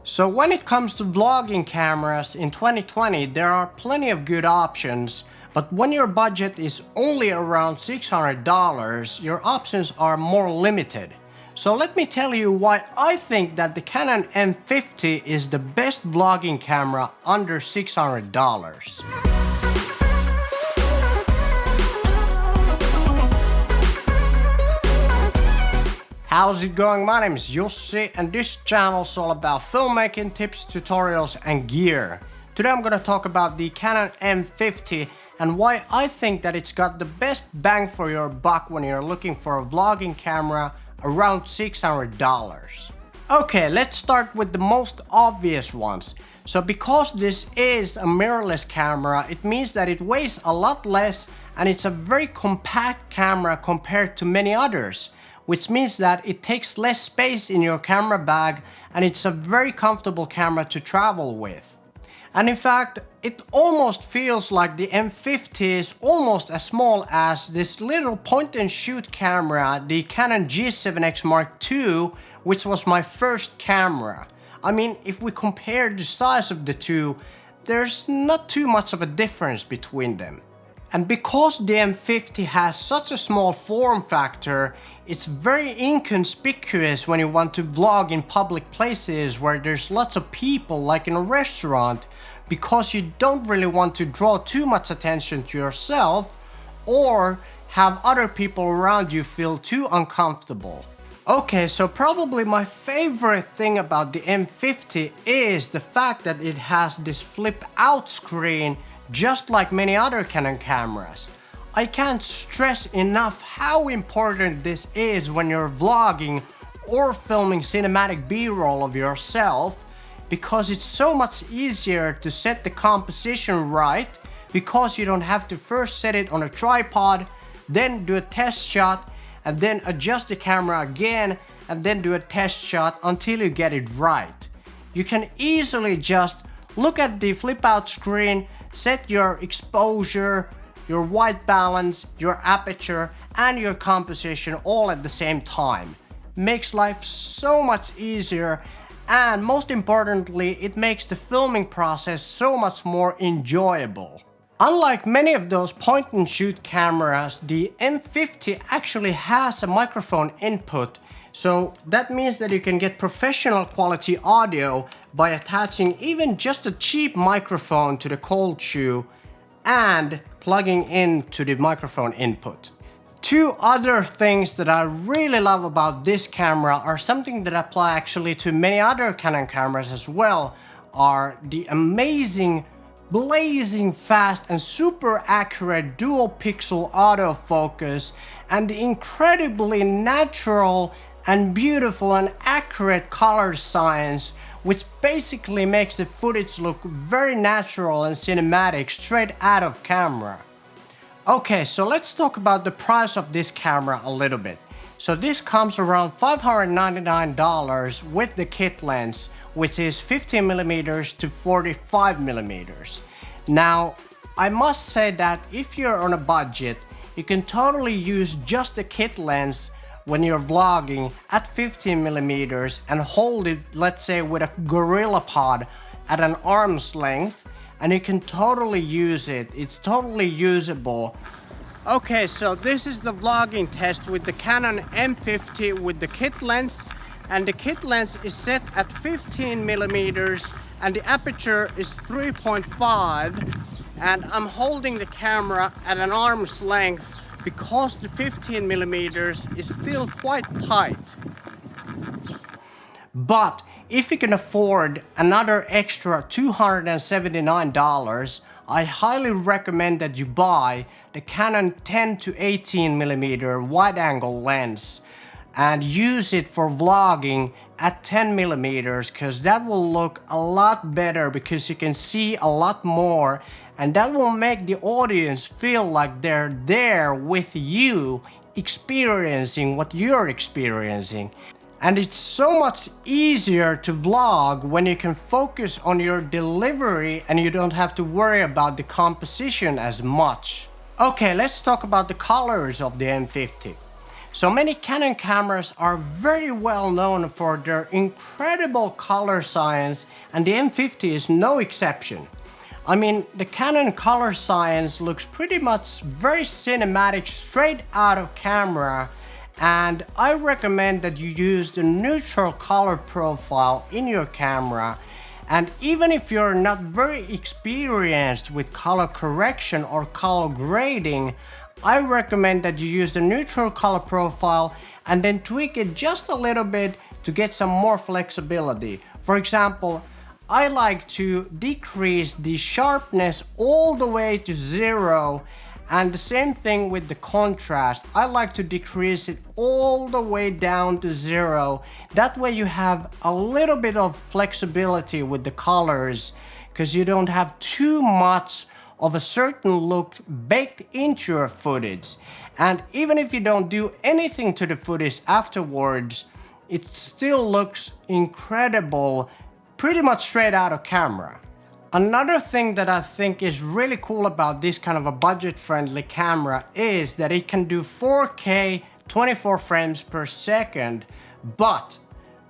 So when it comes to vlogging cameras in 2020, there are plenty of good options, but when your budget is only around $600, your options are more limited. So let me tell you why I think that the Canon M50 is the best vlogging camera under $600. How's it going? My name is Jussi and this channel is all about filmmaking tips, tutorials and gear. Today I'm gonna talk about the Canon M50 and why I think that it's got the best bang for your buck when you're looking for a vlogging camera around $600. Okay, let's start with the most obvious ones. So because this is a mirrorless camera, it means that it weighs a lot less and it's a very compact camera compared to many others, which means that it takes less space in your camera bag and it's a very comfortable camera to travel with. And in fact, it almost feels like the M50 is almost as small as this little point and shoot camera, the Canon G7X Mark II, which was my first camera. I mean, if we compare the size of the two, there's not too much of a difference between them. And because the M50 has such a small form factor, it's very inconspicuous when you want to vlog in public places where there's lots of people, like in a restaurant, because you don't really want to draw too much attention to yourself or have other people around you feel too uncomfortable. Okay, so probably my favorite thing about the M50 is the fact that it has this flip out screen just like many other Canon cameras. I can't stress enough how important this is when you're vlogging or filming cinematic B-roll of yourself, because it's so much easier to set the composition right, because you don't have to first set it on a tripod, then do a test shot, and then adjust the camera again, and then do a test shot until you get it right. You can easily just look at the flip out screen, set your exposure, your white balance, your aperture, and your composition all at the same time. Makes life so much easier, and most importantly, it makes the filming process so much more enjoyable. Unlike many of those point and shoot cameras, the M50 actually has a microphone input. So that means that you can get professional quality audio by attaching even just a cheap microphone to the cold shoe and plugging into the microphone input. Two other things that I really love about this camera are something that apply actually to many other Canon cameras as well, are the amazing, blazing fast and super accurate dual pixel autofocus and the incredibly natural and beautiful and accurate color science, which basically makes the footage look very natural and cinematic straight out of camera. Okay, so let's talk about the price of this camera a little bit. So this comes around $599 with the kit lens, which is 15mm to 45mm. Now, I must say that if you're on a budget, you can totally use just the kit lens when you're vlogging at 15mm and hold it, let's say, with a gorilla pod at an arm's length, and you can totally use it. It's totally usable. Okay, so this is the vlogging test with the Canon M50 with the kit lens, and the kit lens is set at 15mm and the aperture is 3.5, and I'm holding the camera at an arm's length because the 15mm is still quite tight. But if you can afford another extra $279, I highly recommend that you buy the Canon 10 to 18mm wide-angle lens and use it for vlogging at 10mm, because that will look a lot better because you can see a lot more, and that will make the audience feel like they're there with you, experiencing what you're experiencing. And it's so much easier to vlog when you can focus on your delivery and you don't have to worry about the composition as much. Okay, let's talk about the colors of the M50. So many Canon cameras are very well known for their incredible color science, and the M50 is no exception. I mean, the Canon color science looks pretty much very cinematic straight out of camera, and I recommend that you use the neutral color profile in your camera. And even if you're not very experienced with color correction or color grading, I recommend that you use the neutral color profile and then tweak it just a little bit to get some more flexibility. For example, I like to decrease the sharpness all the way to 0, and the same thing with the contrast. I like to decrease it all the way down to 0. That way you have a little bit of flexibility with the colors, because you don't have too much of a certain look baked into your footage. And even if you don't do anything to the footage afterwards, it still looks incredible, pretty much straight out of camera. Another thing that I think is really cool about this kind of a budget-friendly camera is that it can do 4K 24 frames per second, but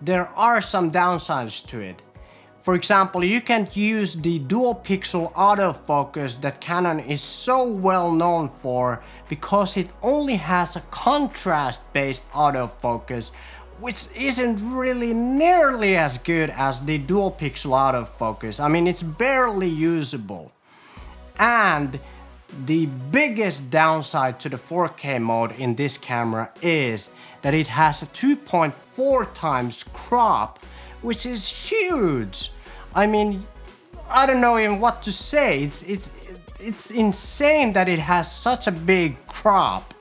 there are some downsides to it. For example, you can't use the dual pixel autofocus that Canon is so well known for, because it only has a contrast-based autofocus, which isn't really nearly as good as the dual pixel autofocus. I mean, it's barely usable. And the biggest downside to the 4K mode in this camera is that it has a 2.4 times crop, which is huge. I mean, I don't know even what to say. It's insane that it has such a big crop.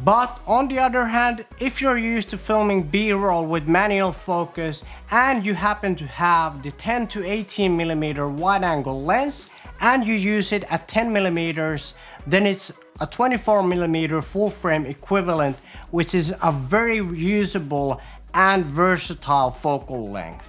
But on the other hand, if you're used to filming B-roll with manual focus and you happen to have the 10 to 18mm wide angle lens and you use it at 10mm, then it's a 24mm full frame equivalent, which is a very usable and versatile focal length.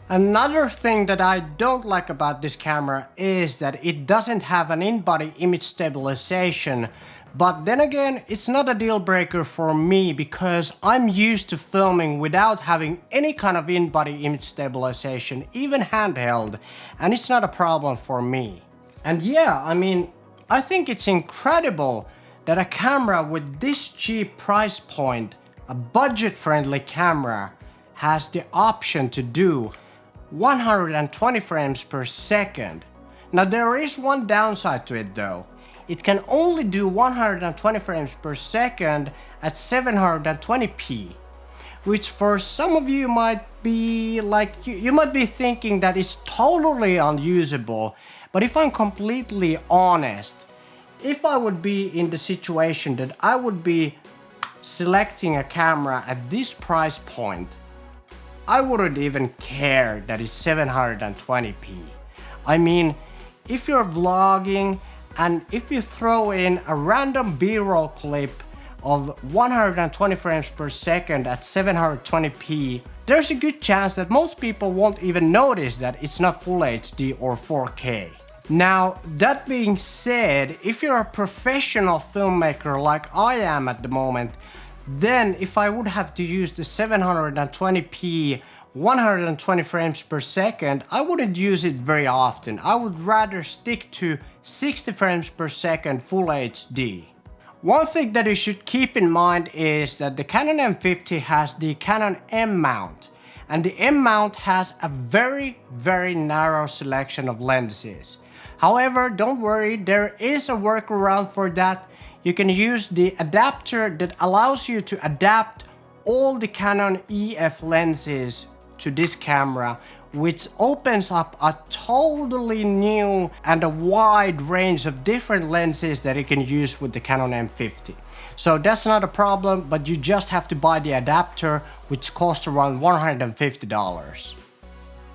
Another thing that I don't like about this camera is that it doesn't have an in-body image stabilization, but then again, it's not a deal breaker for me because I'm used to filming without having any kind of in-body image stabilization, even handheld, and it's not a problem for me. And yeah, I mean, I think it's incredible that a camera with this cheap price point, a budget-friendly camera, has the option to do 120 frames per second. Now there is one downside to it though. It can only do 120 frames per second at 720p, which for some of you might be like, you might be thinking that it's totally unusable. But if I'm completely honest, if I would be in the situation that I would be selecting a camera at this price point, I wouldn't even care that it's 720p. I mean, if you're vlogging and if you throw in a random B-roll clip of 120 frames per second at 720p, there's a good chance that most people won't even notice that it's not Full HD or 4K. Now, that being said, if you're a professional filmmaker like I am at the moment, then if I would have to use the 720p 120 frames per second, I wouldn't use it very often. I would rather stick to 60 frames per second Full HD. One thing that you should keep in mind is that the Canon M50 has the Canon M mount, and the M mount has a very narrow selection of lenses. However, don't worry, there is a workaround for that. You can use the adapter that allows you to adapt all the Canon EF lenses to this camera, which opens up a totally new and a wide range of different lenses that you can use with the Canon M50. So that's not a problem, but you just have to buy the adapter, which costs around $150.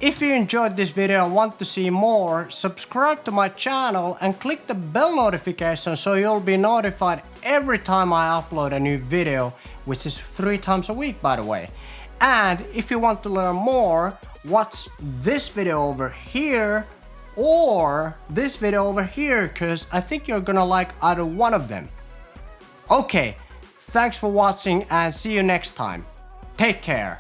If you enjoyed this video and want to see more, subscribe to my channel and click the bell notification so you'll be notified every time I upload a new video, which is 3 times a week, by the way. And if you want to learn more, watch this video over here or this video over here, because I think you're gonna like either one of them. Okay, Thanks for watching and see you next time. Take care.